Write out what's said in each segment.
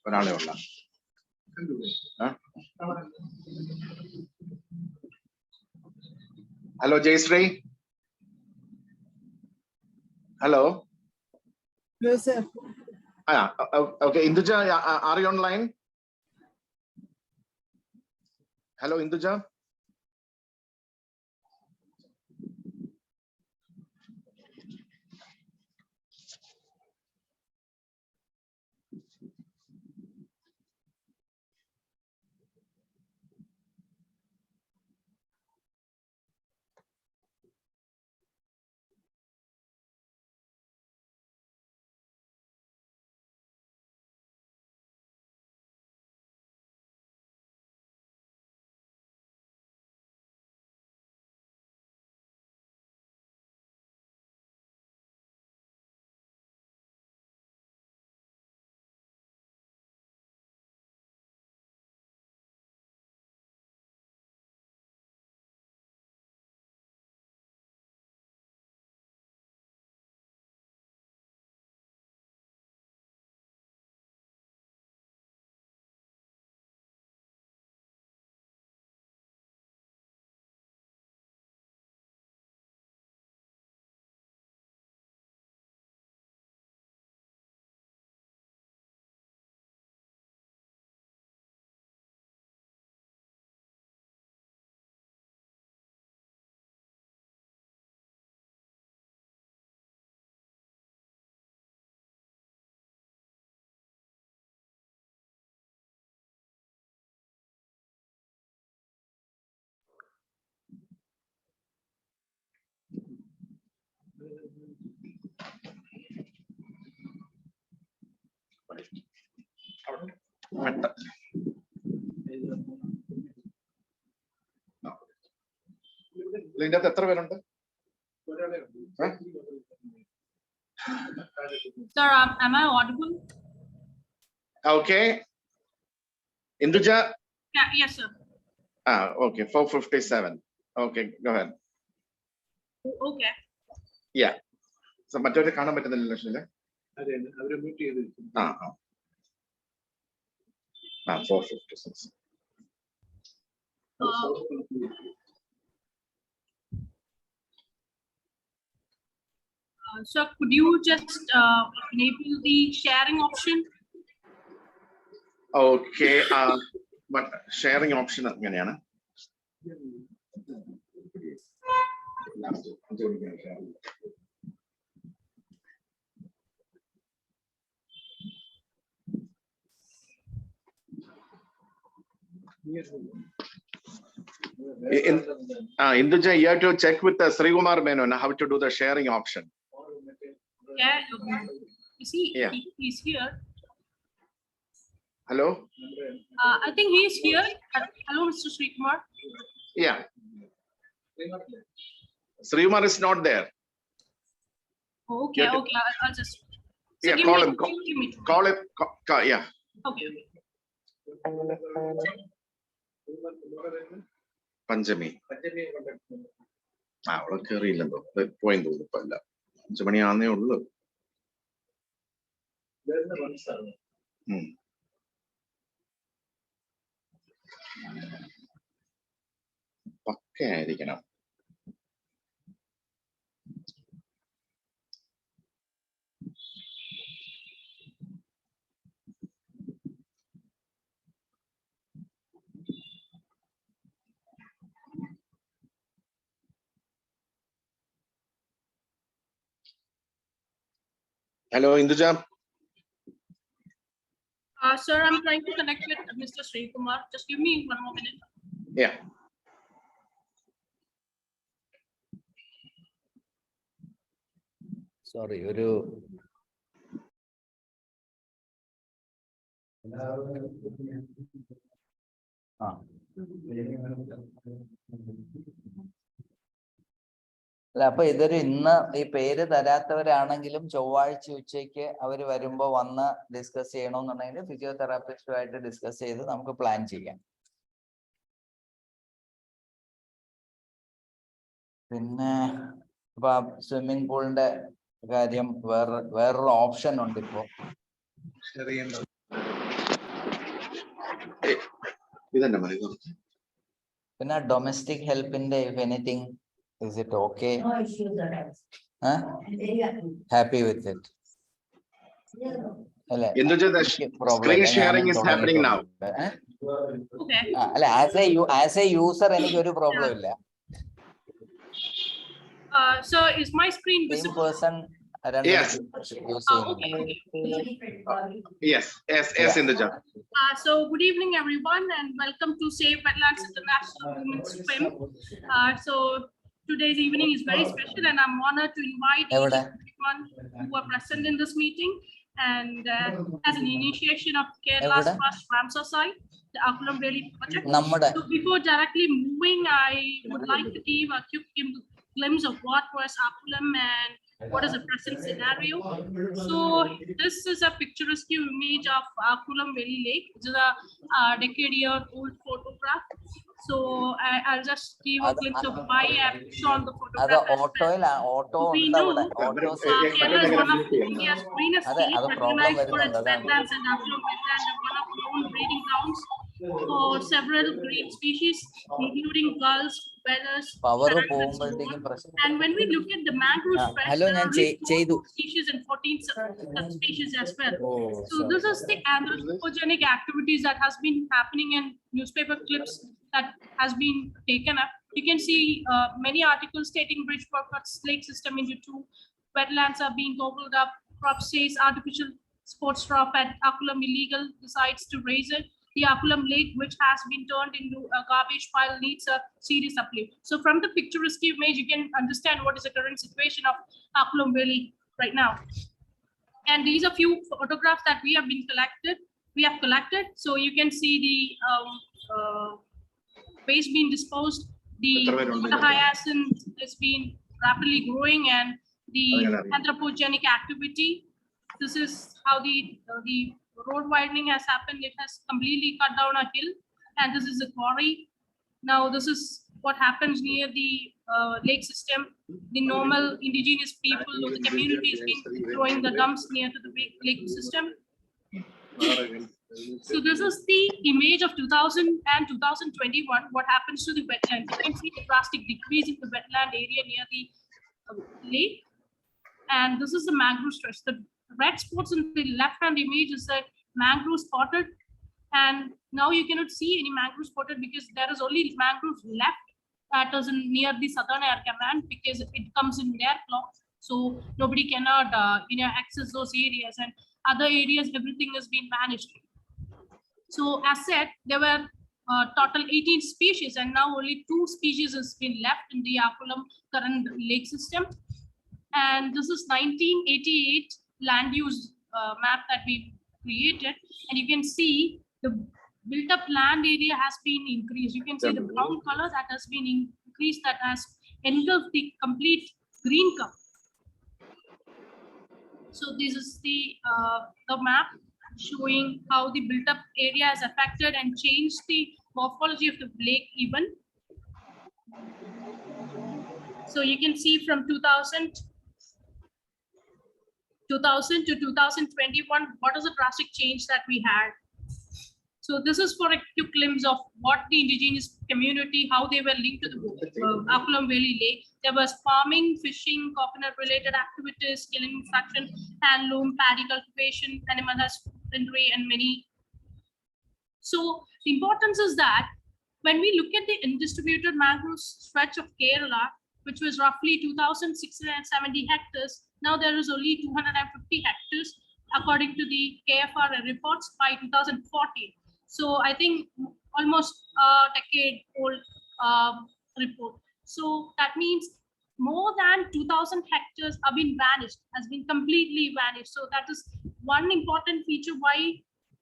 ഒരാളെ ഉള്ള. Hello Jayashree. Hello. Yes, sir. Okay, Induja, are you online? Hello, Induja. ഇതിനകത്ത് എത്ര പേരുണ്ട്? Sir, am I audible? Okay. Induja? Yeah, yes, sir. Okay, 457. Okay, go ahead. Okay. Yeah. So മറ്റൊരു കാണാൻ പറ്റുന്നില്ല ലക്ഷ്മിയിലെ. 456. Sir, could you just enable the sharing option? Okay. But sharing option എങ്ങനെയാണ്? Induja, you have to check with Sri Kumar Menon how to do the sharing option. Yeah, you see, Yeah. he's here. Hello? I think he's here. Hello, Mr. Sri Kumar. Yeah. Sri Kumar is not there. Okay, okay, I'll just. So Yeah, give call me, him. give me two. Call him. Yeah. Okay, okay. പഞ്ചമി അവളെ കയറിയില്ലെന്തോ പോയെന്ന് തോന്നുന്നു. ഇപ്പൊ അല്ല, 5 മണിയാന്നേ ഉള്ളു. പക്കയായിരിക്കണം. Hello, Induja. Sir, I'm trying to connect with Mr. Sri Kumar. Just give me 1 more minute. Yeah. Sorry, ഒരു അല്ല, അപ്പൊ ഇതൊരു ഇന്ന് ഈ പേര് തരാത്തവരാണെങ്കിലും ചൊവ്വാഴ്ച ഉച്ചയ്ക്ക് അവർ വരുമ്പോ വന്ന് ഡിസ്കസ് ചെയ്യണമെന്നുണ്ടെങ്കിൽ ഫിസിയോതെറാപ്പിസ്റ്റുമായിട്ട് ഡിസ്കസ് ചെയ്ത് നമുക്ക് പ്ലാൻ ചെയ്യാം. പിന്നെ ഇപ്പൊ സ്വിമ്മിംഗ് പൂളിന്റെ കാര്യം വേറൊരു ഓപ്ഷൻ ഉണ്ട്. ഇപ്പോ ഇതെന്നെ മതി. പിന്നെ domestic ഹെൽപ്പിന്റെ if anything, is it okay? No issues at all. Huh? Very happy. Happy with it? അല്ലേ? Induja, the screen sharing is happening now. Okay. അല്ല, as a user എനിക്ക് ഒരു പ്രോബ്ലം ഇല്ല. So is my screen Same visible? person Yes. Okay. Yes, Induja. So good evening, everyone, and welcome to Save Wetlands International Women's Swim. So today's evening is very special, and I'm honored to invite each and everyone who are present in this meeting. And as an initiation of Kerala's first Ramsar site, the Akulam Valley project. So before directly moving, I would like to give a quick glimpse of what was Akulam and what is the present scenario. So this is a picturesque image of Akulam Valley Lake. This is a decade-year-old photograph. So I'll just give a glimpse of why I've shown the photograph. We know Kerala is one of India's greenest states, recognized for its wetlands, and Akulam wetland is one of known breeding grounds for several green species, including gulls, feathers, parrots, and more. And when we look at the mangrove stretch, there are only 4 species and 14 subspecies as well. So this is the anthropogenic activities that has been happening in newspaper clips that has been taken up. You can see many articles stating Bridgeport cuts lake system into 2. Wetlands are being gobbled up. Crop says artificial sports crop at Akulam illegal, decides to raise it. The Akulam Lake, which has been turned into a garbage pile, needs a serious uplift. So from the picturesque image, you can understand what is the current situation of Akulam Valley right now. And these are few photographs that we have collected. So you can see the waste being disposed, the hyacinth has been rapidly growing, and the anthropogenic activity. This is how the road widening has happened. It has completely cut down a hill, and this is a quarry. Now this is what happens near the lake system. The normal indigenous people of the community has been throwing the dumps near to the lake system. So this is the image of 2000 and 2021. What happens to the wetland? You can see the drastic decrease in the wetland area near the lake. And this is the mangrove stretch. The red spots in the left-hand image is that mangrove spotted. And now you cannot see any mangrove spotted because there is only mangrove left that is near the Southern Air Command, because it comes in their clock. So nobody cannot access those areas, and other areas, everything has been managed. So as said, there were total 18 species, and now only 2 species has been left in the Akulam current lake system. And this is 1988 land use map that we created, and you can see the built up land area has been increased. You can see the brown color that has been increased, that has engulfed the complete green cup. So this is the map showing how the built up area has affected and changed the morphology of the lake even. So you can see from 2000 to 2021, what is the drastic change that we had. So this is for a quick glimpse of what the indigenous community, how they were linked to the Akulam Valley Lake. There was farming, fishing, coconut-related activities, killing extraction, handloom, paddy cultivation, animal husbandry, and many. So the importance is that when we look at the undistributed mangrove stretch of Kerala, which was roughly 2,670 hectares, now there is only 250 hectares, according to the KFR reports by 2014. So I think almost a decade-old report. So that means more than 2,000 hectares have been vanished, has been completely vanished. So that is one important feature why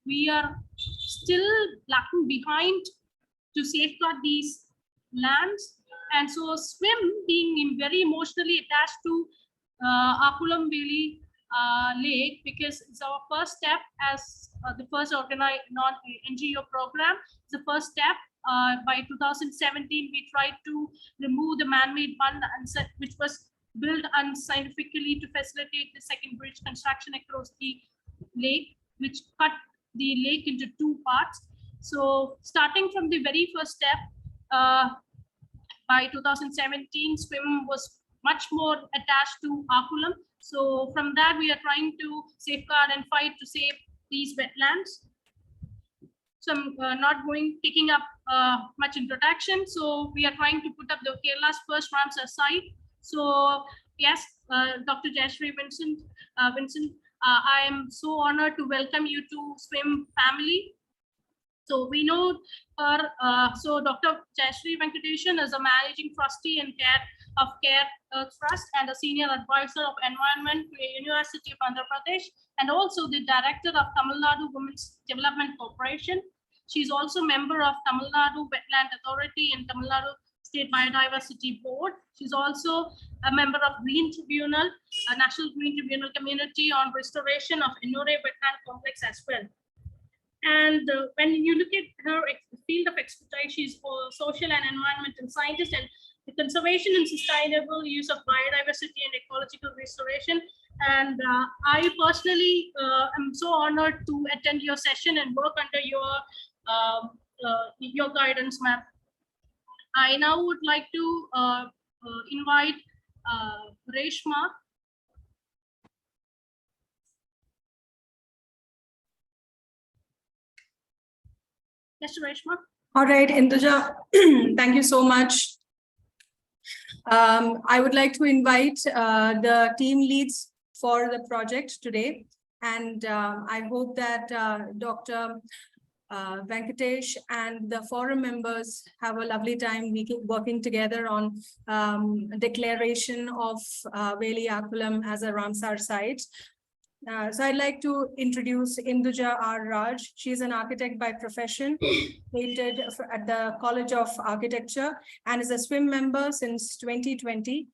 we are still lagging behind to safeguard these lands. And so swim being very emotionally attached to Akulam Valley Lake, because it's our first step as the first organized non-NGO program. It's the first step. By 2017, we tried to remove the man-made bund which was built unscientifically to facilitate the second bridge construction across the lake, which cut the lake into 2 parts. So starting from the very first step, by 2017, swim was much more attached to Akulam. So from that, we are trying to safeguard and fight to save these wetlands. So I'm not picking up much introduction. So we are trying to put up the Kerala's first Ramsar site. So yes, Dr. Jayashree Vincent, I am so honored to welcome you to SWIM family. So we know her, so Dr. Jayashree Venkatesan is a managing trustee and care trust and a senior advisor of environment to the University of Andhra Pradesh, and also the director of Tamil Nadu Women's Development Corporation. She's also member of Tamil Nadu Wetland Authority and Tamil Nadu State Biodiversity Board. She's also a member of Green Tribunal, a National Green Tribunal Community on Restoration of Innore Wetland Complex as well. And when you look at her field of expertise, she's a social and environmental scientist and the conservation and sustainable use of biodiversity and ecological restoration. And I personally am so honored to attend your session and work under your guidance, ma'am. I now would like to invite Reshma. Yes, Reshma. All right, Induja, thank you so much. I would like to invite the team leads for the project today. And I hope that Dr. Venkatesh and the forum members have a lovely time working together on declaration of Veli Akulam as a Ramsar site. So I'd like to introduce Induja R. Raj. She's an architect by profession, created at the College of Architecture and is a SWIM member since 2020.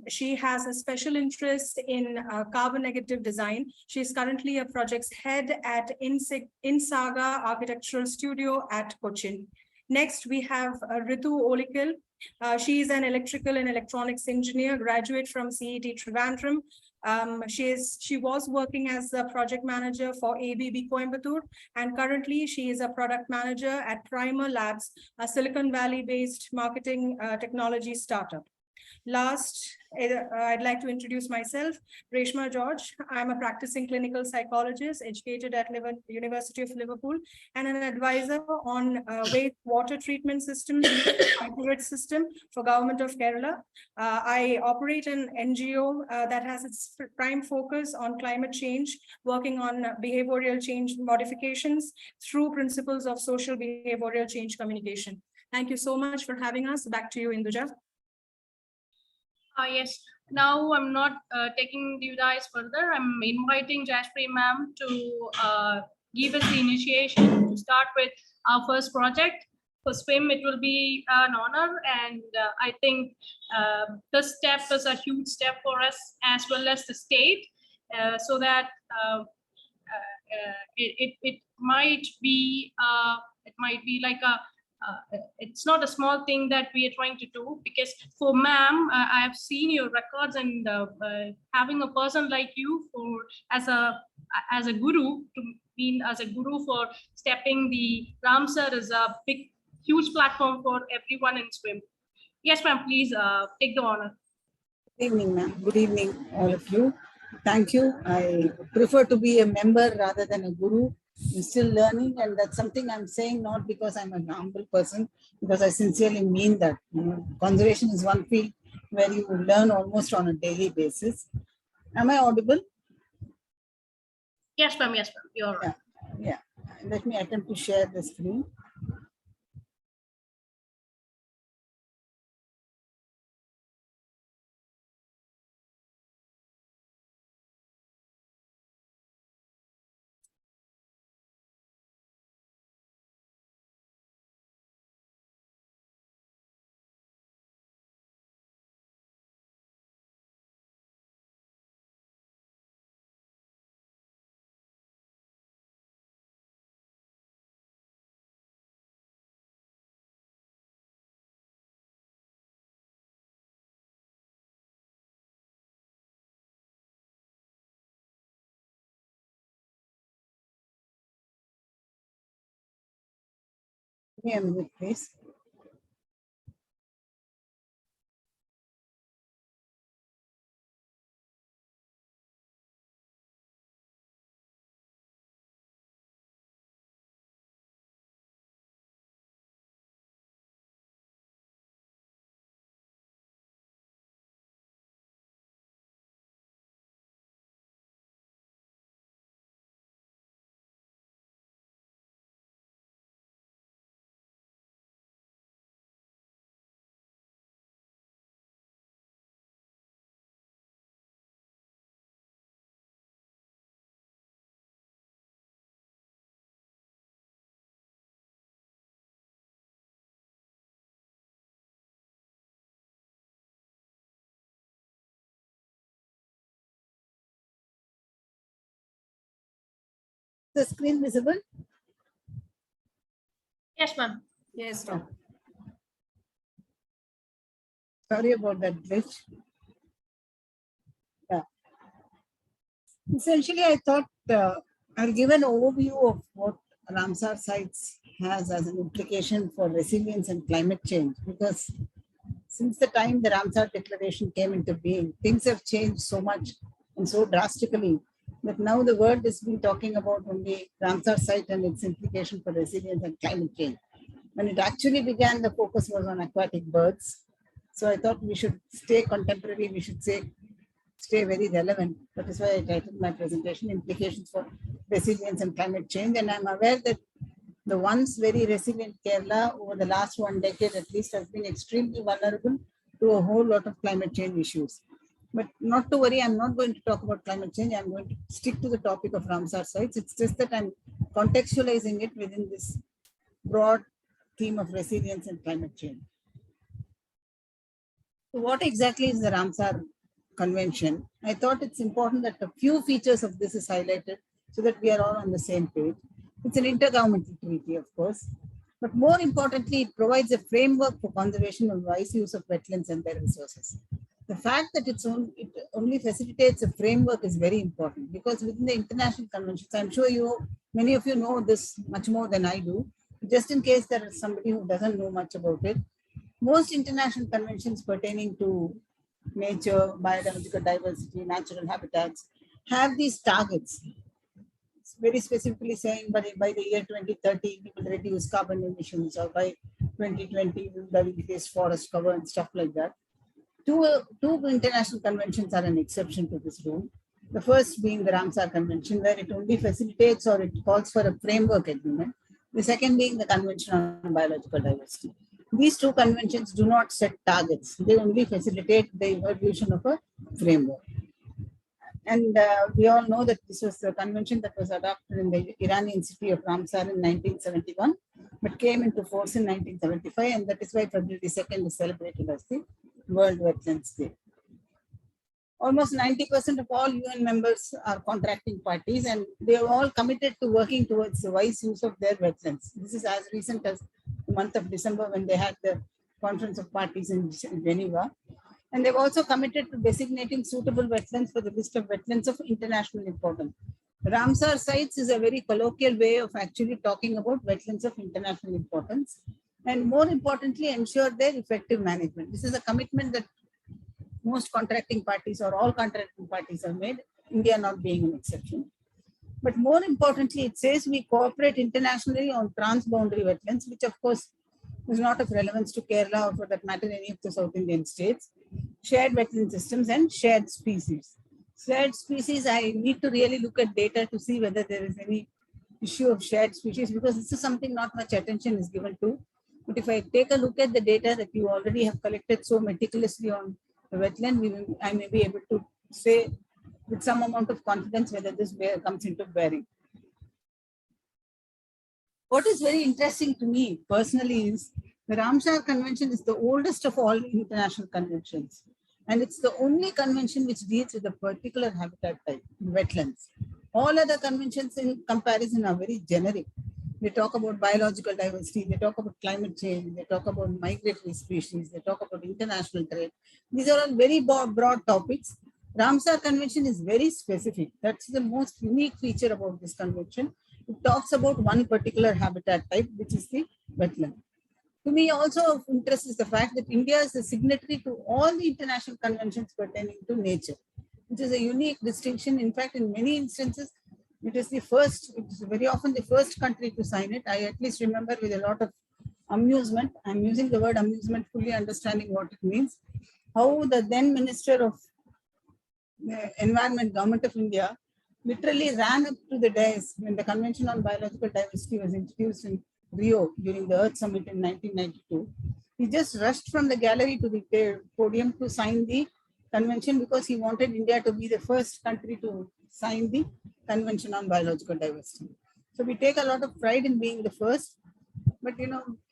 She has a special interest in carbon negative design. She's currently a projects head at Insaga Architectural Studio at Cochin. Next, we have Ritu Olikal. She is an electrical and electronics engineer, graduate from CET Trivandrum. She was working as a project manager for ABB Coimbatore, and currently she is a product manager at Primer Labs, a Silicon Valley-based marketing technology startup. Last, I'd like to introduce myself, Reshma George. I'm a practicing clinical psychologist, educated at University of Liverpool, and an advisor on wastewater treatment systems, accurate system for Government of Kerala. I operate an NGO that has its prime focus on climate change, working on behavioral change modifications through principles of social behavioral change communication. Thank you so much for having us. Back to you, Induja. Yes, now I'm not taking you guys further. I'm inviting Jayashree ma'am to give us the initiation to start with our first project. For SWIM, it will be an honor, and I think this step is a huge step for us as well as the state, so that it might be like a it's not a small thing that we are trying to do, because for ma'am, I have seen your records, and having a person like you as a guru, to mean as a guru for stepping the Ramsar is a huge platform for everyone in SWIM. Yes, ma'am, please take the honor. Good evening, ma'am. Good evening, all of you. Thank you. I prefer to be a member rather than a guru. I'm still learning, and that's something I'm saying not because I'm a humble person, because I sincerely mean that. Conservation is one field where you learn almost on a daily basis. Am I audible? Yes, ma'am. Yes, ma'am. You're right. Yeah. Let me attempt to share the screen. Give me a minute, please. The screen visible? Yes, ma'am. Yes, Doctor. Sorry about that glitch. Yeah. Essentially, I thought I'll give an overview of what Ramsar sites has as an implication for resilience and climate change, because since the time the Ramsar Declaration came into being, things have changed so much and so drastically that now the world has been talking about only Ramsar site and its implication for resilience and climate change. When it actually began, the focus was on aquatic birds. So I thought we should stay contemporary, we should stay very relevant. That is why I titled my presentation Implications for Resilience and Climate Change. And I'm aware that the once very resilient Kerala over the last 1 decade at least has been extremely vulnerable to a whole lot of climate change issues. But not to worry, I'm not going to talk about climate change. I'm going to stick to the topic of Ramsar sites. It's just that I'm contextualizing it within this broad theme of resilience and climate change. So what exactly is the Ramsar Convention? I thought it's important that a few features of this is highlighted so that we are all on the same page. It's an intergovernmental treaty, of course, but more importantly, it provides a framework for conservation and wise use of wetlands and their resources. The fact that it only facilitates a framework is very important, because within the international conventions, I'm sure many of you know this much more than I do. Just in case there is somebody who doesn't know much about it, most international conventions pertaining to nature, biological diversity, natural habitats have these targets. It's very specifically saying, but by the year 2030, we will reduce carbon emissions, or by 2020, we will increase forest cover and stuff like that. Two international conventions are an exception to this rule. The first being the Ramsar Convention, where it only facilitates or it calls for a framework agreement. The second being the Convention on Biological Diversity. These two conventions do not set targets. They only facilitate the evolution of a framework. And we all know that this was a convention that was adopted in the Iranian city of Ramsar in 1971, but came into force in 1975. And that is why February 2nd is celebrated as the World Wetlands Day. Almost 90% of all UN members are contracting parties, and they are all committed to working towards the wise use of their wetlands. This is as recent as the month of December, when they had the Conference of Parties in Geneva. And they've also committed to designating suitable wetlands for the list of wetlands of international importance. Ramsar sites is a very colloquial way of actually talking about wetlands of international importance, and more importantly, ensure their effective management. This is a commitment that most contracting parties or all contracting parties have made, India not being an exception. But more importantly, it says we cooperate internationally on transboundary wetlands, which of course is not of relevance to Kerala or for that matter any of the South Indian states, shared wetland systems and shared species. Shared species, I need to really look at data to see whether there is any issue of shared species, because this is something not much attention is given to. But if I take a look at the data that you already have collected so meticulously on the wetland, I may be able to say with some amount of confidence whether this comes into bearing. What is very interesting to me personally is the Ramsar Convention is the oldest of all international conventions. And it's the only convention which deals with a particular habitat type, wetlands. All other conventions in comparison are very generic. They talk about biological diversity, they talk about climate change, they talk about migratory species, they talk about international trade. These are all very broad topics. Ramsar Convention is very specific. That's the most unique feature about this convention. it talks about one particular habitat type, which is the wetland. To me, also of interest is the fact that India is a signatory to all the international conventions pertaining to nature, which is a unique distinction. In fact, in many instances, it is very often the first country to sign it. I at least remember with a lot of amusement, I'm using the word amusement, fully understanding what it means, how the then Minister of Environment, Government of India, literally ran up to the dais when the Convention on Biological Diversity was introduced in Rio during the Earth Summit in 1992. He just rushed from the gallery to the podium to sign the convention because he wanted India to be the first country to sign the Convention on Biological Diversity. So we take a lot of pride in being the first, but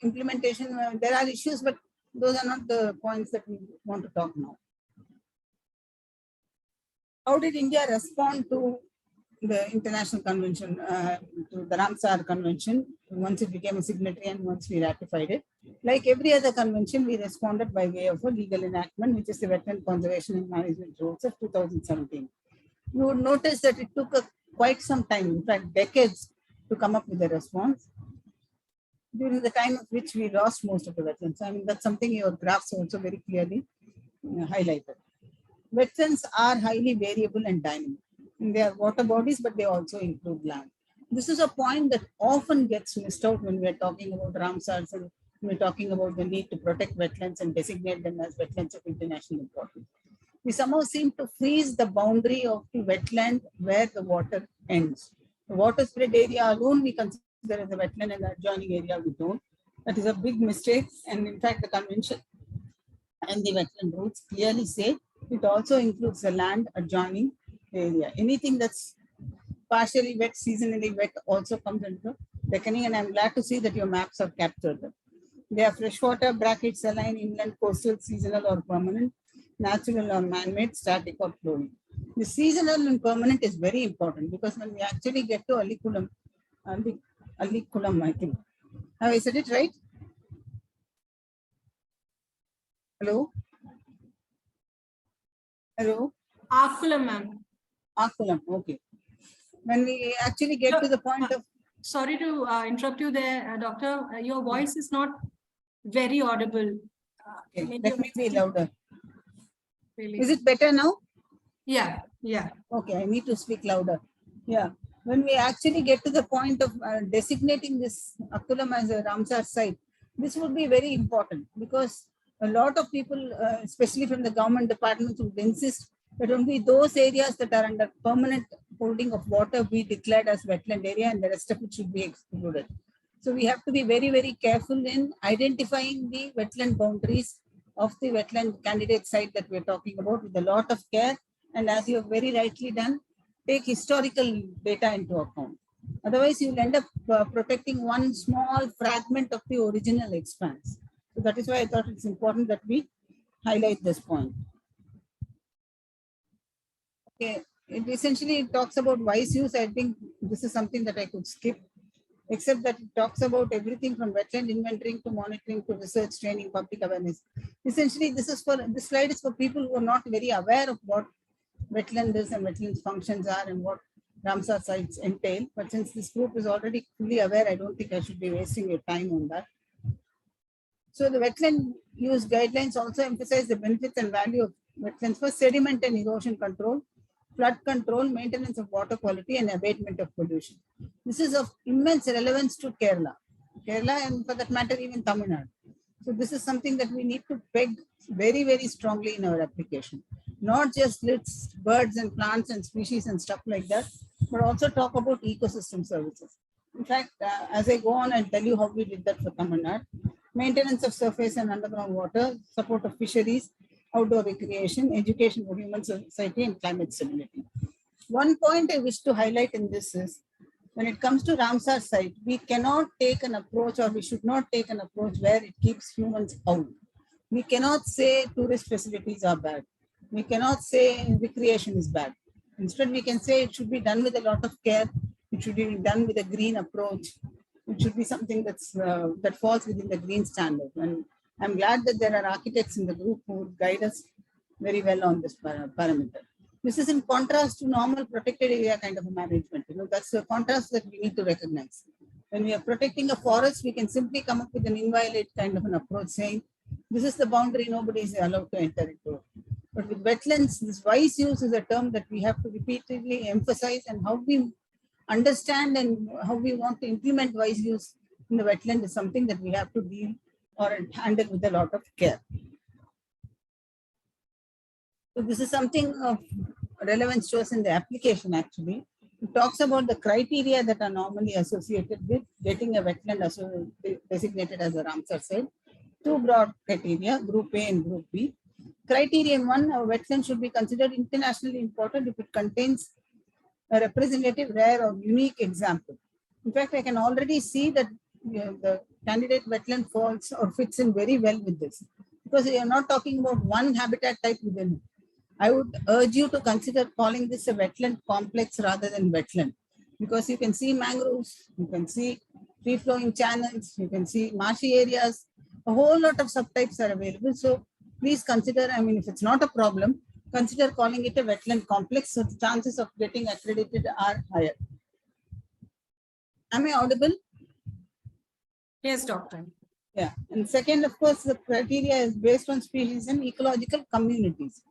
implementation, there are issues, but those are not the points that we want to talk now. How did India respond to the international convention, to the Ramsar convention, once it became a signatory and once we ratified it? Like every other convention, we responded by way of a legal enactment, which is the Wetland Conservation and Management Rules of 2017. You would notice that it took quite some time, in fact, decades, to come up with a response, during the time of which we lost most of the wetlands. I mean, that's something your graphs also very clearly highlighted. Wetlands are highly variable and dynamic. They are water bodies, but they also include land. This is a point that often gets missed out when we are talking about Ramsars and we're talking about the need to protect wetlands and designate them as wetlands of international importance. We somehow seem to freeze the boundary of the wetland where the water ends. The water spread area alone we consider as a wetland, and the adjoining area we don't. That is a big mistake. And in fact, the convention and the wetland rules clearly say it also includes the land adjoining area. Anything that's partially wet, seasonally wet also comes into reckoning, and I'm glad to see that your maps have captured them. They are freshwater, brackish, saline, inland, coastal, seasonal or permanent, natural or man-made, static or flowing. The seasonal and permanent is very important because when we actually get to Alikulam, I think. Have I said it right? Hello? Hello? Akulam, ma'am. Akulam, okay. When we actually get to the point of... Sorry to interrupt you there, Doctor. Your voice is not very audible. Okay, let me be louder. Really. Is it better now? Yeah, yeah. Okay, I need to speak louder. Yeah. When we actually get to the point of designating this Akulam as a Ramsar site, this would be very important because a lot of people, especially from the government departments, would insist that only those areas that are under permanent holding of water be declared as wetland area and the rest of it should be excluded. So we have to be very, very careful in identifying the wetland boundaries of the wetland candidate site that we're talking about with a lot of care. And as you have very rightly done, take historical data into account. Otherwise, you'll end up protecting one small fragment of the original expanse. So that is why I thought it's important that we highlight this point. Okay, it essentially talks about wise use. I think this is something that I could skip, except that it talks about everything from wetland inventorying to monitoring to research, training, public awareness. Essentially, this slide is for people who are not very aware of what wetland is and wetlands functions are and what Ramsar sites entail. But since this group is already fully aware, I don't think I should be wasting your time on that. So the wetland use guidelines also emphasize the benefits and value of wetlands for sediment and erosion control, flood control, maintenance of water quality, and abatement of pollution. This is of immense relevance to Kerala, and for that matter, even Tamil Nadu. So this is something that we need to peg very, very strongly in our application. Not just list birds and plants and species and stuff like that, but also talk about ecosystem services. In fact, as I go on, I'll tell you how we did that for Tamil Nadu. Maintenance of surface and underground water, support of fisheries, outdoor recreation, education for human society, and climate stability. One point I wish to highlight in this is, when it comes to Ramsar site, we cannot take an approach, or we should not take an approach where it keeps humans out. We cannot say tourist facilities are bad. We cannot say recreation is bad. Instead, we can say it should be done with a lot of care. It should be done with a green approach. It should be something that falls within the green standard. And I'm glad that there are architects in the group who guide us very well on this parameter. This is in contrast to normal protected area kind of a management. That's the contrast that we need to recognize. When we are protecting a forest, we can simply come up with an inviolate kind of an approach saying, this is the boundary, nobody is allowed to enter into it. But with wetlands, this wise use is a term that we have to repeatedly emphasize, and how we understand and how we want to implement wise use in the wetland is something that we have to deal or handle with a lot of care. So this is something of relevance to us in the application actually. It talks about the criteria that are normally associated with getting a wetland designated as a Ramsar site. Two broad criteria, Group A and Group B. Criterion 1, a wetland should be considered internationally important if it contains a representative, rare or unique example. In fact, I can already see that the candidate wetland falls or fits in very well with this, because we are not talking about one habitat type within it. I would urge you to consider calling this a wetland complex rather than wetland, because you can see mangroves, you can see free flowing channels, you can see marshy areas, a whole lot of subtypes are available. So please consider, I mean, if it's not a problem, consider calling it a wetland complex, so the chances of getting accredited are higher. Am I audible? Yes, doctor. Yeah. And second, of course, the criteria is based on species and ecological communities.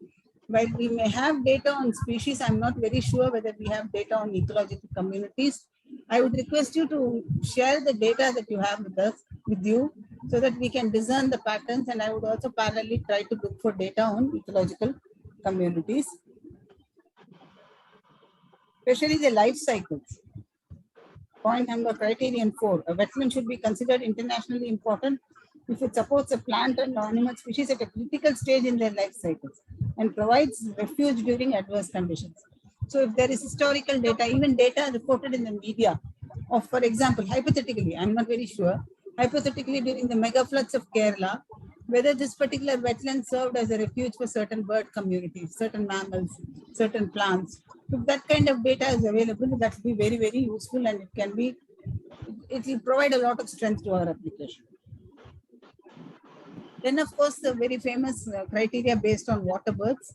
While we may have data on species, I'm not very sure whether we have data on ecological communities. I would request you to share the data that you have with us, with you, so that we can discern the patterns. And I would also parallelly try to look for data on ecological communities, especially the life cycles. Point number criterion 4, a wetland should be considered internationally important if it supports a plant and animal species at a critical stage in their life cycles and provides refuge during adverse conditions. So if there is historical data, even data reported in the media of, for example, hypothetically, I'm not very sure, hypothetically during the mega floods of Kerala, whether this particular wetland served as a refuge for certain bird communities, certain mammals, certain plants. If that kind of data is available, that will be very, very useful, and it can be, it will provide a lot of strength to our application. Then, of course, the very famous criteria based on water birds.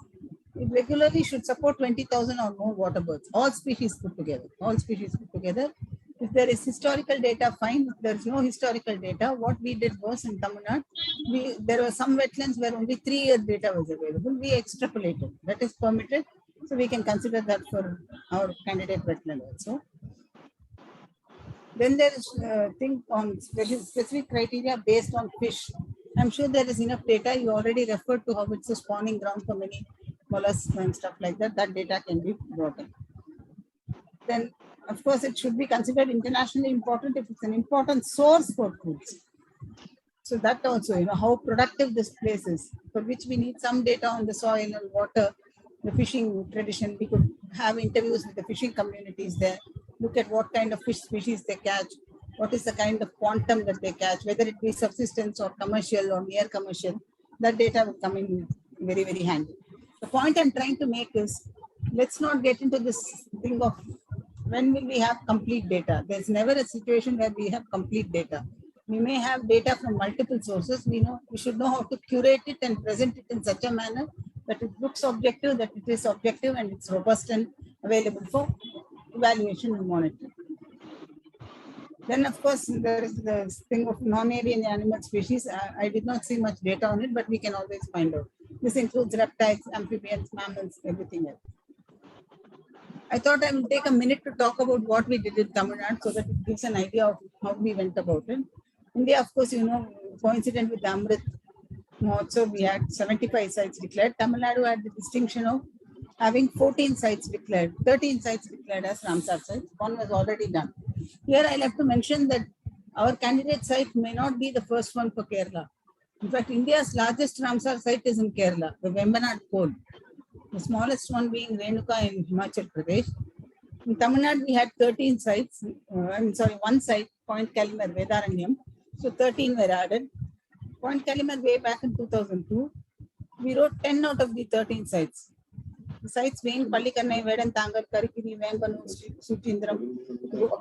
It regularly should support 20,000 or more water birds, all species put together, all species put together. If there is historical data, fine. If there is no historical data, what we did was in Tamil Nadu, there were some wetlands where only 3-year data was available. We extrapolated. That is permitted. So we can consider that for our candidate wetland also. Then there is a thing on specific criteria based on fish. I'm sure there is enough data. You already referred to how it's a spawning ground for many mollusks and stuff like that. That data can be brought in. Then, of course, it should be considered internationally important if it's an important source for foods. So that also, how productive this place is, for which we need some data on the soil and water, the fishing tradition. We could have interviews with the fishing communities there, look at what kind of fish species they catch, what is the kind of quantum that they catch, whether it be subsistence or commercial or near commercial. That data will come in very, very handy. The point I'm trying to make is, let's not get into this thing of when will we have complete data. There's never a situation where we have complete data. We may have data from multiple sources. We should know how to curate it and present it in such a manner that it looks objective, that it is objective, and it's robust and available for evaluation and monitoring. Then, of course, there is the thing of non-avian animal species. I did not see much data on it, but we can always find out. This includes reptiles, amphibians, mammals, everything else. I thought I will take a minute to talk about what we did in Tamil Nadu so that it gives an idea of how we went about it. India, of course, coincident with the Amrit Mahotsav, we had 75 sites declared. Tamil Nadu had the distinction of having 14 sites declared, 13 sites declared as Ramsar sites. One was already done. Here, I'll have to mention that our candidate site may not be the first one for Kerala. In fact, India's largest Ramsar site is in Kerala, the Vembanad Code. The smallest one being Renuka in Himachal Pradesh. In Tamil Nadu, we had 13 sites. One site, Point Kalimar, Vedaranyam. So 13 were added. Point Kalimar way back in 2002. We wrote 10 out of the 13 sites. The sites being Pallikarnai, Vedan, Tangar, Karikiri, Vembanu, Suchindram,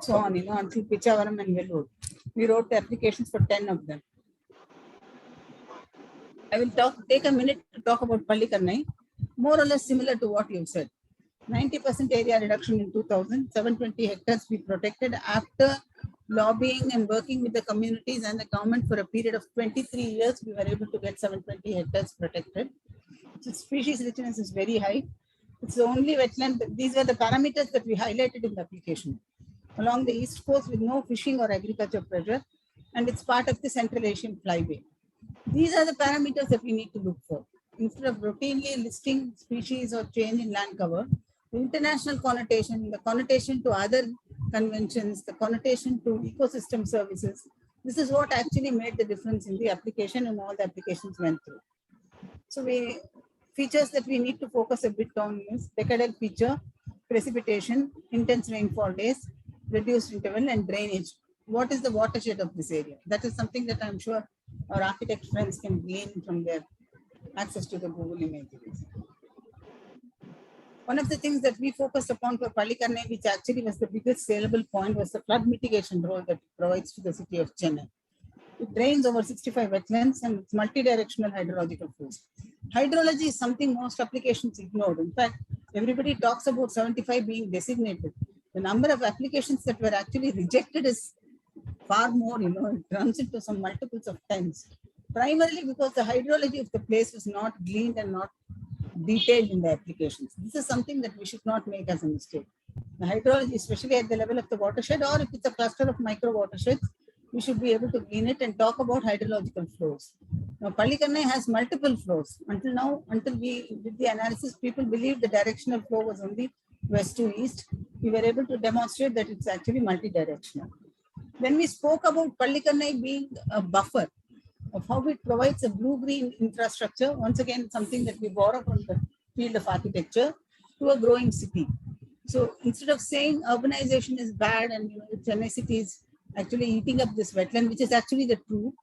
so on, until Pichavaram and Vellore. We wrote the applications for 10 of them. I will take a minute to talk about Pallikarnai, more or less similar to what you said. 90% area reduction in 2000, 720 hectares we protected after lobbying and working with the communities and the government for a period of 23 years. We were able to get 720 hectares protected. So species richness is very high. It's the only wetland. These were the parameters that we highlighted in the application. Along the east coast with no fishing or agriculture pressure, and it's part of the Central Asian flyway. These are the parameters that we need to look for. Instead of routinely listing species or change in land cover, the international connotation, the connotation to other conventions, the connotation to ecosystem services, this is what actually made the difference in the application, and all the applications went through. So features that we need to focus a bit on is decadal feature, precipitation, intense rainfall days, reduced interval, and drainage. What is the watershed of this area? That is something that I'm sure our architect friends can glean from their access to the Google images. One of the things that we focused upon for Palikarnai, which actually was the biggest saleable point, was the flood mitigation role that it provides to the city of Chennai. It drains over 65 wetlands and it's multi-directional hydrological flows. Hydrology is something most applications ignored. In fact, everybody talks about 75 being designated. The number of applications that were actually rejected is far more, it runs into some multiples of tens. Primarily because the hydrology of the place was not gleaned and not detailed in the applications. This is something that we should not make as a mistake. The hydrology, especially at the level of the watershed, or if it's a cluster of micro watersheds, we should be able to glean it and talk about hydrological flows. Now, Palikarnai has multiple flows. Until now, until we did the analysis, people believed the directional flow was only west to east. We were able to demonstrate that it's actually multi-directional. When we spoke about Palikarnai being a buffer of how it provides a blue-green infrastructure, once again, something that we borrow from the field of architecture, to a growing city. So instead of saying urbanization is bad and Chennai city is actually eating up this wetland, which is actually the truth,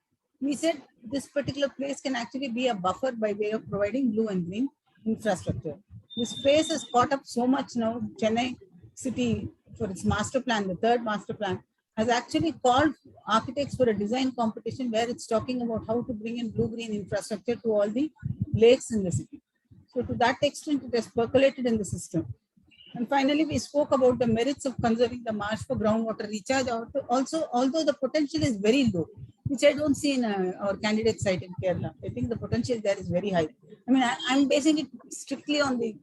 we said this particular place can actually be a buffer by way of providing blue and green infrastructure. This space has caught up so much now. Chennai city, for its master plan, the third master plan, has actually called architects for a design competition where it's talking about how to bring in blue-green infrastructure to all the lakes in the city. So to that extent, it has percolated in the system. And finally, we spoke about the merits of conserving the marsh for groundwater recharge. Also, although the potential is very low, which I don't see in our candidate site in Kerala. I think the potential there is very high. I mean, I'm basing it strictly on the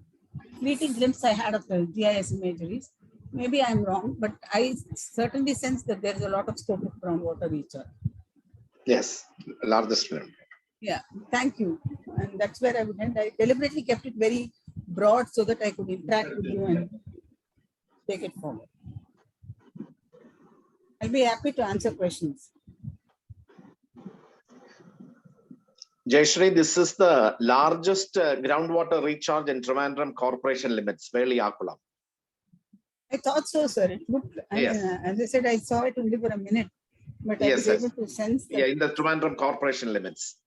fleeting glimpse I had of the GIS imageries. Maybe I'm wrong, but I certainly sense that there is a lot of scope of groundwater recharge. Yes, largest one. Yeah, thank you. And that's where I would end. I deliberately kept it very broad so that I could interact with you and take it forward. I'll be happy to answer questions. Jayashree, this is the largest groundwater recharge in Trivandrum Corporation limits, Veliyakulam. I thought so, sir. It looked, Yes. as I said, I saw it only for a minute, but I was able to sense that. Yeah, in the Trivandrum Corporation limits.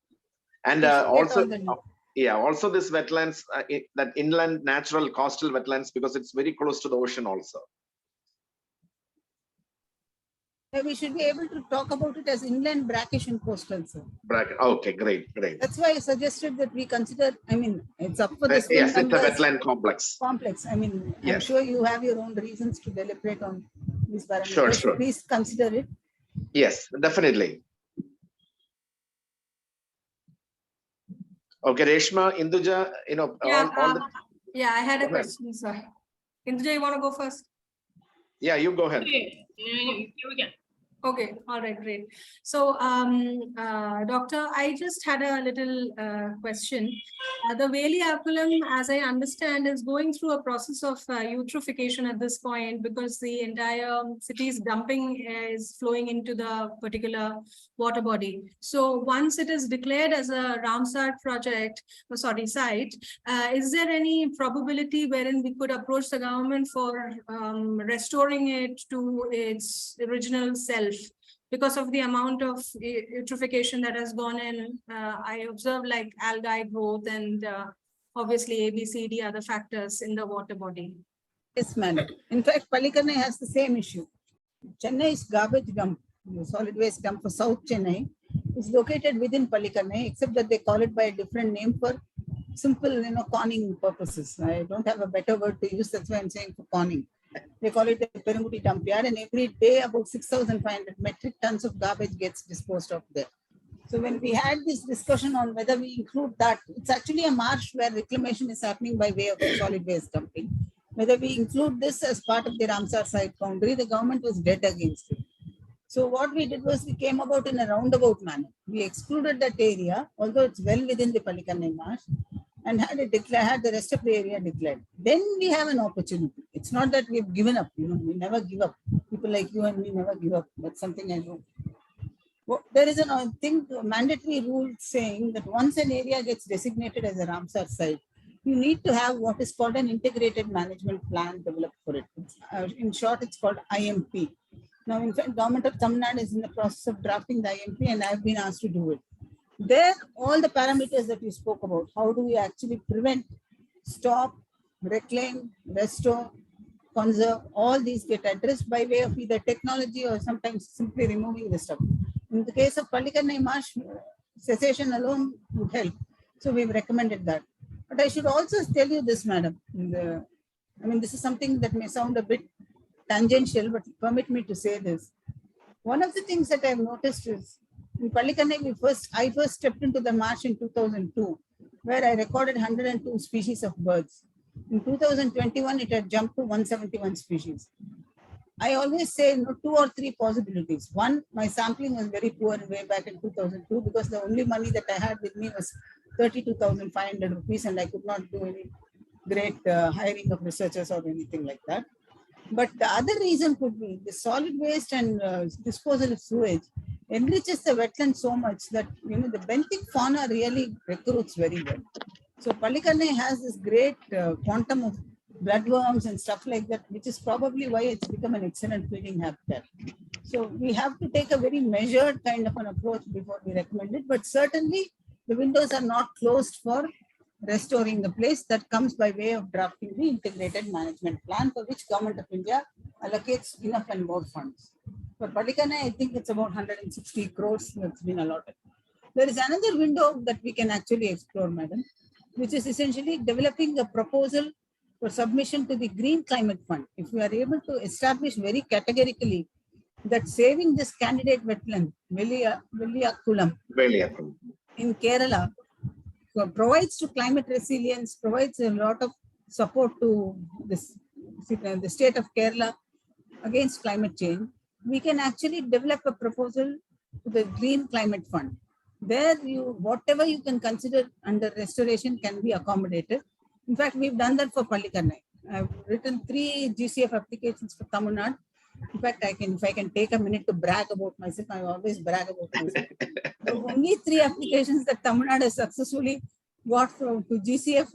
And We should get also, all the- also this wetlands, that inland natural coastal wetlands, because it's very close to the ocean also. We should be able to talk about it as inland, brackish, and coastal, sir. Okay, great. That's why I suggested that we consider, I mean, it's up for the same Yes, it's a numbers. wetland complex. I mean, I'm Yes. sure you have your own reasons to deliberate on these parameters. Sure. Please consider it. Yes, definitely. Okay, Reshma, Induja, Yeah, I had a Go ahead. question, sir. Induja, you want to go first? Yeah, you go ahead. Okay, you can. Okay, all right, great. So, Doctor, I just had a little question. The Veliyakulam, as I understand, is going through a process of eutrophication at this point because the entire city's dumping is flowing into the particular water body. So once it is declared as a Ramsar project, site, is there any probability wherein we could approach the government for restoring it to its original self? Because of the amount of eutrophication that has gone in, I observed like algae growth and obviously ABCD other factors in the water body. Yes, ma'am. In fact, Palikarnai has the same issue. Chennai's garbage dump, the solid waste dump for South Chennai, is located within Palikarnai, except that they call it by a different name for simple, conning purposes. I don't have a better word to use. That's why I'm saying for conning. They call it a Perumbudi dump yard, and every day about 6,500 metric tons of garbage gets disposed of there. So when we had this discussion on whether we include that, it's actually a marsh where reclamation is happening by way of solid waste dumping. Whether we include this as part of the Ramsar site boundary, the government was dead against it. So what we did was we came about in a roundabout manner. We excluded that area, although it's well within the Palikanai marsh, and had the rest of the area declared. Then we have an opportunity. It's not that we've given up. We never give up. People like you and me never give up. That's something I know. Well, there is a mandatory rule saying that once an area gets designated as a Ramsar site, you need to have what is called an integrated management plan developed for it. In short, it's called IMP. Now, in fact, Government of Tamil Nadu is in the process of drafting the IMP, and I've been asked to do it. There, all the parameters that you spoke about, how do we actually prevent, stop, reclaim, restore, conserve, all these get addressed by way of either technology or sometimes simply removing the stuff. In the case of Palikanai marsh, cessation alone would help. So we've recommended that. But I should also tell you this, madam. This is something that may sound a bit tangential, but permit me to say this. One of the things that I've noticed is in Palikanai, I first stepped into the marsh in 2002, where I recorded 102 species of birds. In 2021, it had jumped to 171 species. I always say 2 or 3 possibilities. One, my sampling was very poor way back in 2002 because the only money that I had with me was 32,500 rupees, and I could not do any great hiring of researchers or anything like that. But the other reason could be the solid waste and disposal of sewage enriches the wetland so much that the benthic fauna really recruits very well. So Palikanai has this great quantum of bloodworms and stuff like that, which is probably why it's become an excellent feeding habitat. So we have to take a very measured kind of an approach before we recommend it. But certainly the windows are not closed for restoring the place. That comes by way of drafting the integrated management plan, for which Government of India allocates enough and more funds. For Palikanai, I think it's about 160 crores that's been allotted. There is another window that we can actually explore, madam, which is essentially developing a proposal for submission to the Green Climate Fund. If we are able to establish very categorically that saving this candidate wetland, Veliyakulam, in Kerala, provides to climate resilience, provides a lot of support to the state of Kerala against climate change, we can actually develop a proposal to the Green Climate Fund. There, whatever you can consider under restoration can be accommodated. In fact, we've done that for Palikanai. I've written 3 GCF applications for Tamil Nadu. In fact, if I can take a minute to brag about myself, I always brag about myself. The only 3 applications that Tamil Nadu has successfully got to GCF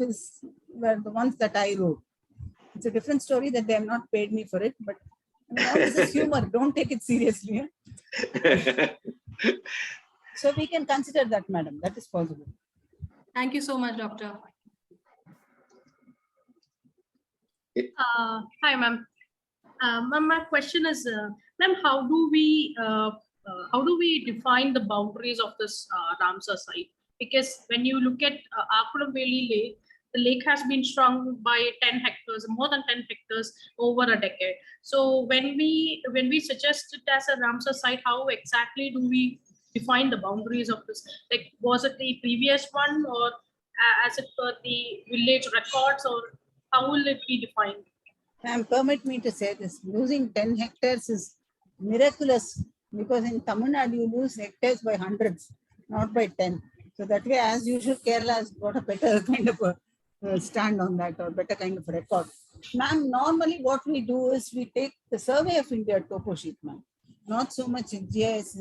were the ones that I wrote. It's a different story that they have not paid me for it, but all this is humor. Don't take it seriously. So we can consider that, madam. That is possible. Thank you so much, Doctor. Hi, ma'am. Ma'am, my question is, ma'am, how do we define the boundaries of this Ramsar site? Because when you look at Akulam-Veli Lake, the lake has been shrunk by 10 hectares, more than 10 hectares over a decade. So when we suggest it as a Ramsar site, how exactly do we define the boundaries of this? Like, was it the previous one, or as it per the village records, or how will it be defined? Ma'am, permit me to say this. Losing 10 hectares is miraculous, because in Tamil Nadu, you lose hectares by hundreds, not by 10. So that way, as usual, Kerala has got a better kind of a stand on that, or better kind of record. Ma'am, normally what we do is we take the Survey of India topo sheet, ma'am. Not so much GIS,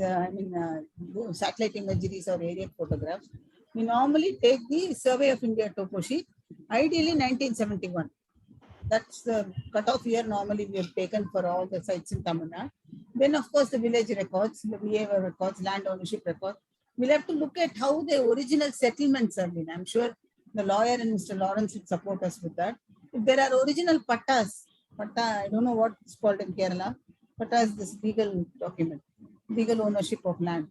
satellite imageries or aerial photographs. We normally take the Survey of India topo sheet, ideally 1971. That's the cutoff year normally we have taken for all the sites in Tamil Nadu. Then, of course, the village records, the VA records, land ownership records. We'll have to look at how the original settlements have been. I'm sure the lawyer and Mr. Lawrence would support us with that. If there are original pattas, I don't know what it's called in Kerala, patta is this legal document, legal ownership of land.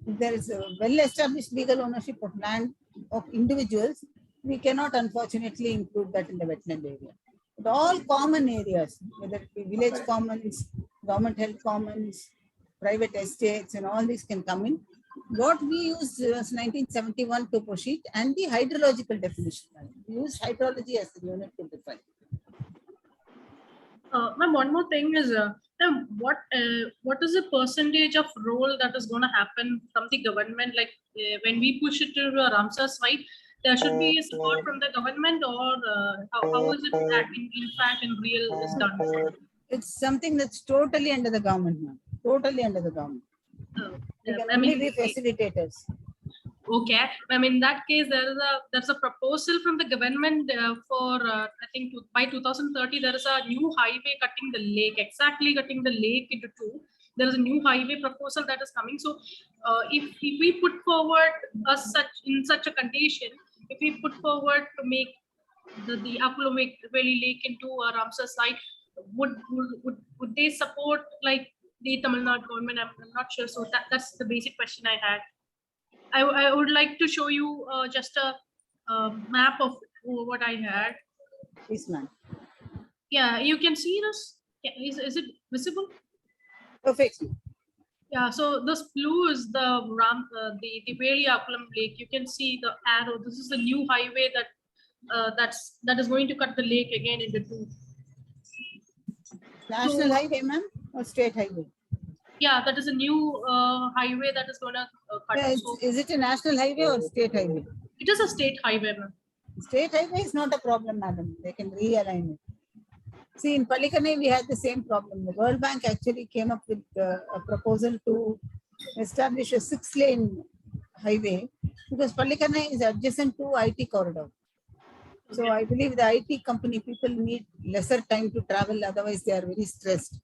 If there is a well-established legal ownership of land of individuals, we cannot unfortunately include that in the wetland area. But all common areas, whether it be village commons, government held commons, private estates, and all these can come in. What we used was 1971 to push it, and the hydrological definition. We used hydrology as the unit to define. Ma'am, one more thing is, ma'am, what is the percentage of role that is going to happen from the government? Like when we push it to a Ramsar site, there should be a support from the government, or how is it that in fact in real is done? It's something that's totally under the government now. Totally under the government. We can only be facilitators. Okay, I mean, in that case, there's a proposal from the government for I think by 2030 there is a new highway cutting the lake, exactly cutting the lake into two. There is a new highway proposal that is coming. So, if we put forward such a condition, if we put forward to make the Apollo Valley Lake into a Ramsar site, would they support like the Tamil Nadu government? I'm not sure. So that's the basic question I had. I would like to show you just a map of what I had. Yes, ma'am. Yeah, you can see this. Yeah, is it visible? Perfectly. Yeah, so this blue is the Veliakulam Lake. You can see the arrow. This is the new highway that is going to cut the lake again into two. National highway, ma'am, or state highway? Yeah, that is a new highway that is going to cut. Yeah, so is it a national highway or state highway? it is a state highway, ma'am. State highway is not a problem, madam. They can realign it. See, in Palikanai, we had the same problem. The World Bank actually came up with a proposal to establish a 6-lane highway because Palikanai is adjacent to IT corridor. So I believe the IT company people need lesser time to travel, otherwise they are very stressed.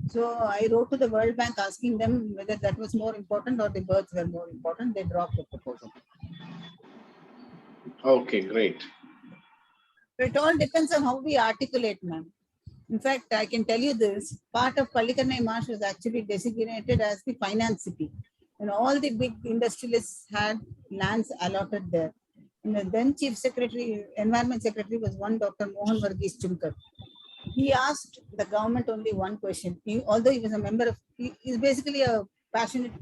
So I wrote to the World Bank asking them whether that was more important or the birds were more important. They dropped the proposal. Okay, great. It all depends on how we articulate, ma'am. In fact, I can tell you this, part of Palikanai Marsh was actually designated as the finance city. And all the big industrialists had lands allotted there. And the then Chief Secretary, Environment Secretary was one Dr. Mohan Varghese Chumkar. He asked the government only one question. Although he was a member of, he is basically a passionate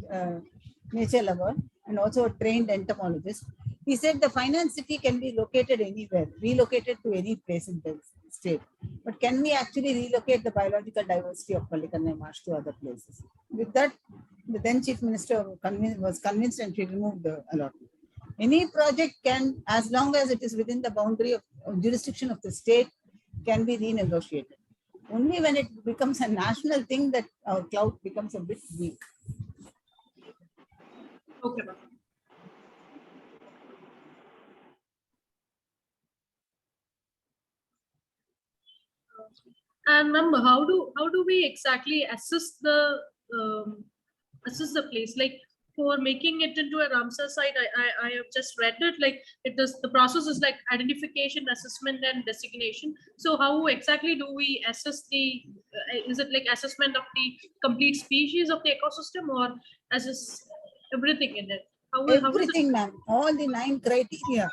nature lover and also a trained entomologist. He said the finance city can be located anywhere, relocated to any place in the state. But can we actually relocate the biological diversity of Palikanai Marsh to other places? With that, the then Chief Minister was convinced and she removed the allotment. Any project can, as long as it is within the boundary of jurisdiction of the state, can be renegotiated. Only when it becomes a national thing that our clout becomes a bit weak. Okay, ma'am. And ma'am, how do we exactly assess the place? Like for making it into a Ramsar site, I have just read it. Like the process is like identification, assessment, and designation. So how exactly do we assess the? Is it like assessment of the complete species of the ecosystem, or assess everything in it? Everything, ma'am. All the 9 criteria,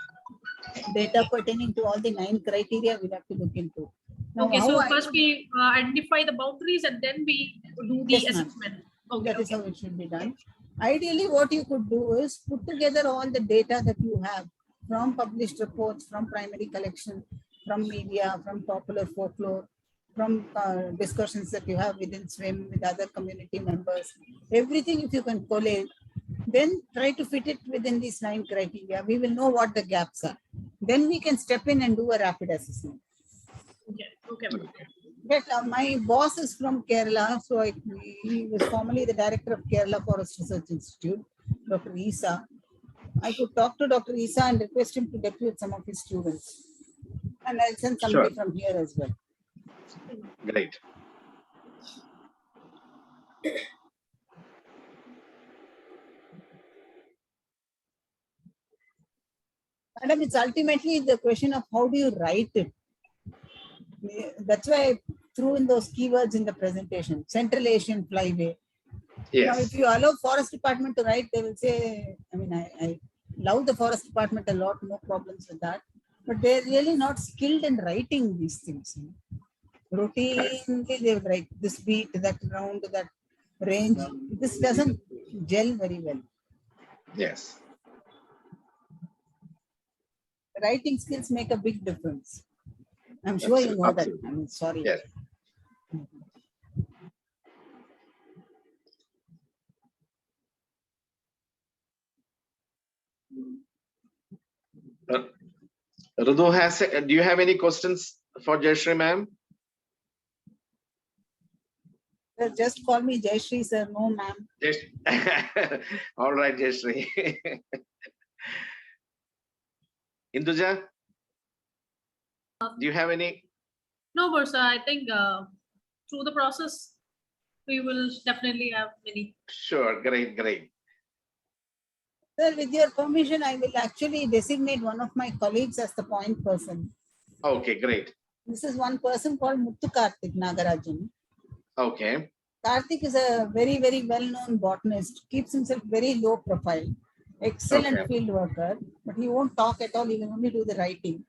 data pertaining to all the 9 criteria, we have to look into. Now, okay, so first we identify the boundaries and then we do the assessment. Okay, that is how it should be done. Ideally, what you could do is put together all the data that you have from published reports, from primary collection, from media, from popular folklore, from discussions that you have within SWIM with other community members. Everything, if you can collate, then try to fit it within these 9 criteria. We will know what the gaps are. Then we can step in and do a rapid assessment. Okay. But my boss is from Kerala, so he was formerly the director of Kerala Forest Research Institute, Dr. Isa. I could talk to Dr. Isa and request him to depute some of his students. And I'll send somebody from here as well. Great. Madam, it's ultimately the question of how do you write it. That's why I threw in those keywords in the presentation. Central Asian flyway. Yes. Now, if you allow Forest Department to write, they will say, I mean, I love the Forest Department a lot, no problems with that. but they're really not skilled in writing these things. Routinely, they will write this beat, that round, that range. This doesn't gel very well. Yes. Writing skills make a big difference. I'm sure you know that. Absolutely. I mean, sorry. Yes. Ridu has, do you have any questions for Jayashree ma'am? Sir, just call me Jayashree, sir. No, ma'am. All right, Jayashree. Induja, do you have any? No, Bursa, I think through the process, we will definitely have many. Sure, great, great. Sir, with your permission, I will actually designate one of my colleagues as the point person. Okay, great. This is one person called Muthu Karthik Nagarajan. Okay. Karthik is a very, very well-known botanist, keeps himself very low profile, excellent field worker, but he won't talk at all, he will only do the writing.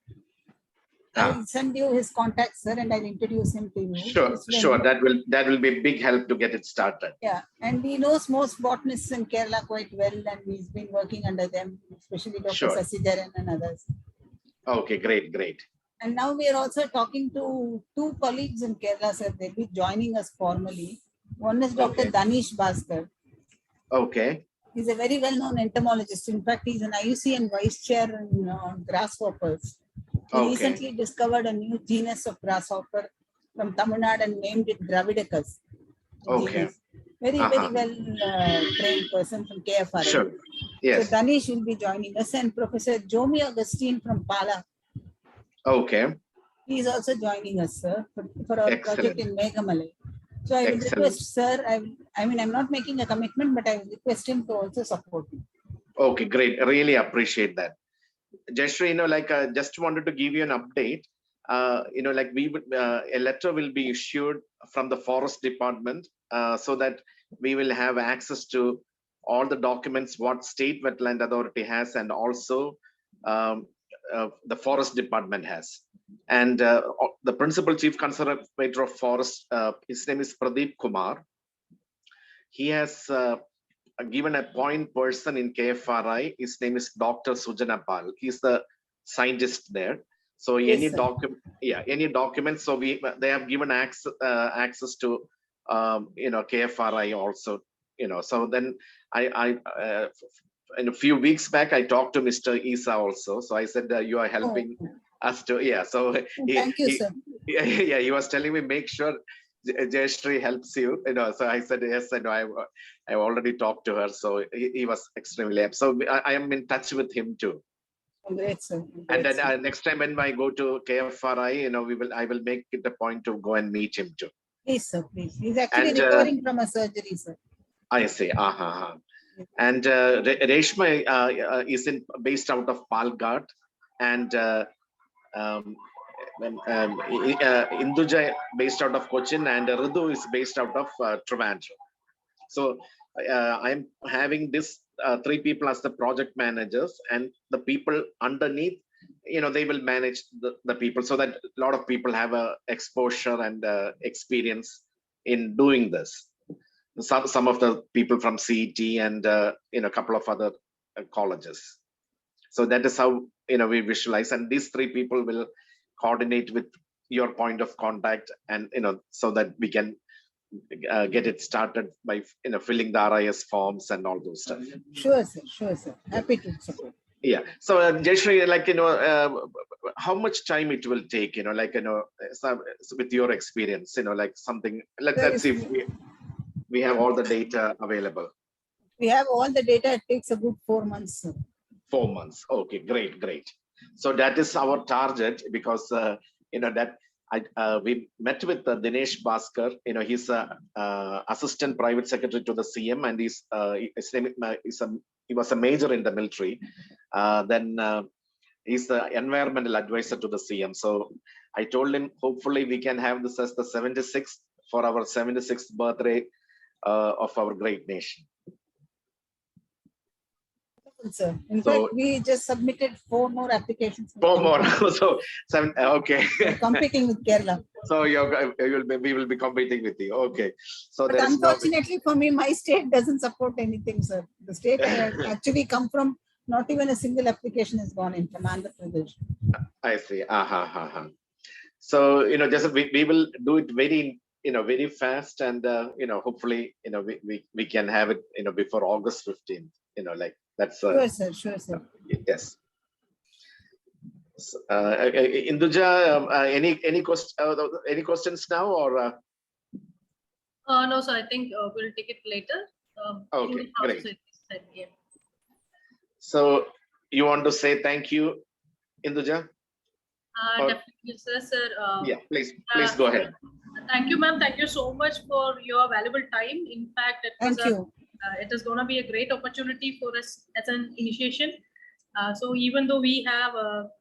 I'll send you his contacts, sir, and I'll introduce him to you. Sure, sure. That will be a big help to get it started. Yeah, and he knows most botanists in Kerala quite well, and he's been working under them, especially Dr. Sasidharan and others. Okay, great, great. And now we are also talking to two colleagues in Kerala, sir. They'll be joining us formally. One is Dr. Danish Bhaskar. Okay. He's a very well-known entomologist. In fact, he's an IUCN vice chair in grasshoppers. He recently discovered a new genus of grasshopper from Tamil Nadu and named it Gravidicus. Okay. Very, very well trained person from KFR. Sure. Yes. So Danish will be joining us, and Professor Jomi Augustine from Pala. Okay. He is also joining us, sir, for our project in Meghamalai. So I will request, sir, I mean, I'm not making a commitment, but I will request him to also support me. Okay, great. I really appreciate that. Jayashree, just wanted to give you an update. We would, a letter will be issued from the forest department so that we will have access to all the documents what state wetland authority has, and also the forest department has. And the principal chief conservator of forest, his name is Pradeep Kumar. He has given a point person in KFRI. His name is Dr. Sujana Pal. He's the scientist there. So any document, any documents. So they have given access to KFRI also. So then in a few weeks back, I talked to Mr. Isa also. So I said you are helping us to So thank you, sir. He was telling me make sure Jayashree helps you. So I said yes, and I already talked to her. So he was extremely happy. So I am in touch with him too. Great, sir. And then next time when I go to KFRI, I will make it a point to go and meet him too. Please, sir, please. He's actually recovering from a surgery, sir. I see. And Reshma is based out of Palghat, and Induja based out of Cochin, and Ridu is based out of Trivandrum. So I'm having this three people as the project managers, and the people underneath, they will manage the people, so that a lot of people have a exposure and experience in doing this. Some of the people from CET and a couple of other colleges. So that is how we visualize, and these three people will coordinate with your point of contact, and so that we can get it started by filling the RIS forms and all those stuff. Sure, sir. Sure, sir. Happy to support. Yeah. So Jayashree, how much time it will take? With your experience, something. Let's see if we have all the data available. We have all the data. It takes a good 4 months, sir. 4 months. Okay, great. So that is our target, because we met with Dinesh Bhaskar. He's a assistant private secretary to the CM, and he was a major in the military. Then he's the environmental advisor to the CM. So I told him hopefully we can have this as the 76th for our 76th birthday of our great nation. sir. In So- fact, we just submitted 4 more applications. 4 more. So 7. Okay. We're competing with Kerala. So we will be competing with you. Okay. So But there is no. unfortunately for me, my state doesn't support anything, sir. The state I actually come from, not even a single application has gone in from Andhra Pradesh. I see. So, just we will do it very, very fast, and hopefully, we can have it, before August 15th. Like that's Sure, sir. Sure, sir. yes. Induja, any questions now, or No, sir, I think we'll take it later. Okay, through the process, great. as I said, yeah. so you want to say thank you, Induja? Or- Definitely, sir. Yeah, please go ahead. Thank you, ma'am. Thank you so much for your valuable time. In fact, Thank you. it is going to be a great opportunity for us as an initiation. So even though we have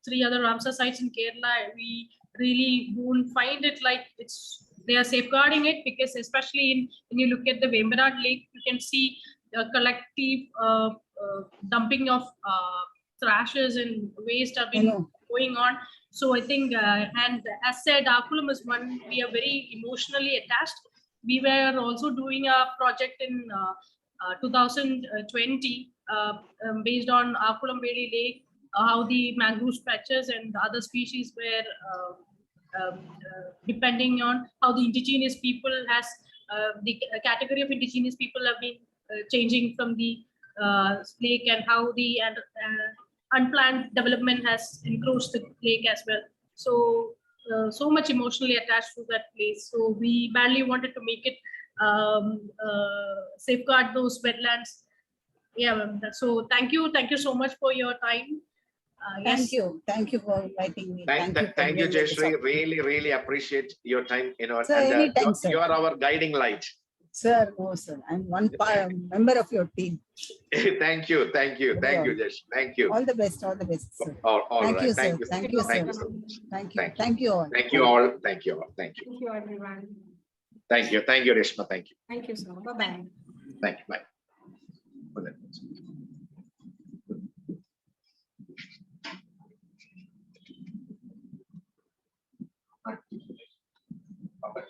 3 other Ramsar sites in Kerala, we really won't find it like they are safeguarding it, because especially when you look at the Vembanad Lake, you can see the collective dumping of trashes and waste have been going on. So I think, and as said, Apulam is one we are very emotionally attached. We were also doing a project in 2020 based on Apulam Valley Lake, how the mangrove stretches and other species were depending on how the indigenous people has the category of indigenous people have been changing from the lake, and how the unplanned development has encroached the lake as well. So so much emotionally attached to that place. So we badly wanted to make it safeguard those wetlands. Yeah, ma'am. So thank you so much for your time. Thank you for inviting me. Thank you, for Jayashree. Really appreciate your time. Sir, anytime, sir. You are our guiding light. Sir, no, sir. I'm one member of your team. Thank you, Jayashree. Thank you. All the best, sir. All Thank right. you, sir. Thank you. Thank you, Thank sir. you so much. Thank you. Thank you. Thank you all. Thank you all. Thank you. Thank you, everyone. Thank you, Reshma. Thank you. Thank you, sir. Bye-bye. Thank you. Bye.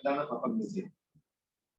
Bye.